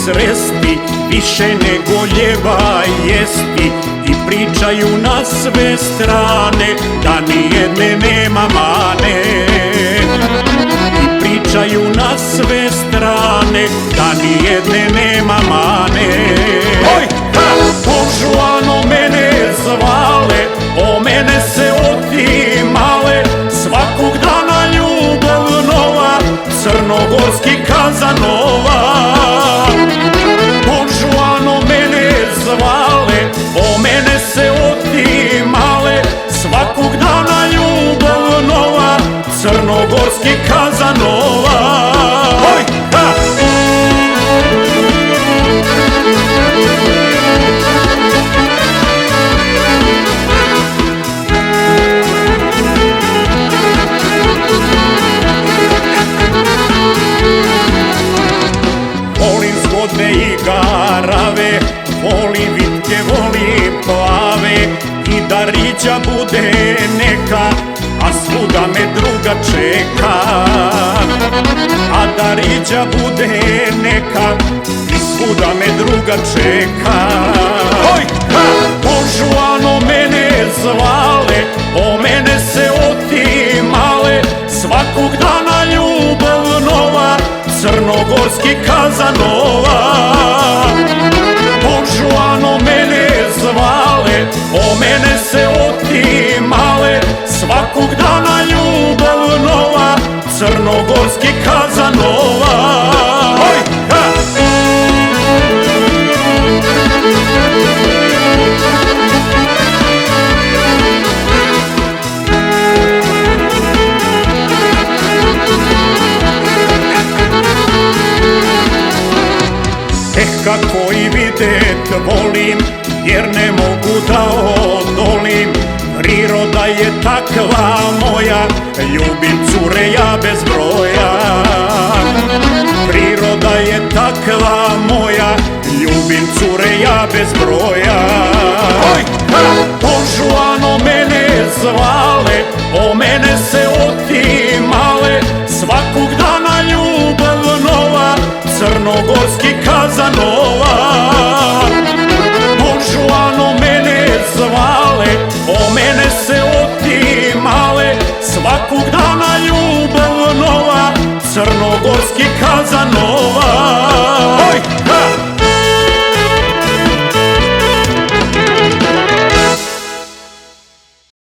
sresti, više nego ljeva jesti. I pričaju na sve strane da nijedne nema mane. I pričaju na sve strane da nijedne nema mane. Oj, ha! Božuano mene zvale, o mene se otimale. Svakog dana ljubav nova, crnogorski Kazanova. Božuano mene zvale, o mene se otimale. Svakog dana ljubav nova, crnogorski Kazanova. Oj, ha! Volim zgodne igarave, volim vitke, volim plave. I da riđa bude neka, a svuda me druga čeka. A da riđa bude neka, i svuda me druga čeka. Oj, ha! Božuano mene zvale, o mene se otimale. Svakog dana ljubav nova, crnogorski Kazanova. Božuano mene zvale, o mene se otimale. Svakog dana ljubav nova, crnogorski Kazanova. Oj, ha! Kako i videt volim, jer ne mogu da odolim. Priroda je takva moja, ljubim cure ja bez broja. Priroda je takva moja, ljubim cure ja bez broja. Oj, ha! Božuano mene zvale, o mene se otimale. Svakog dana ljubav nova, crnogorski Kazanova. Božuano mene zvale, o mene se otimale. Svakog dana ljubav nova, crnogorski Kazanova.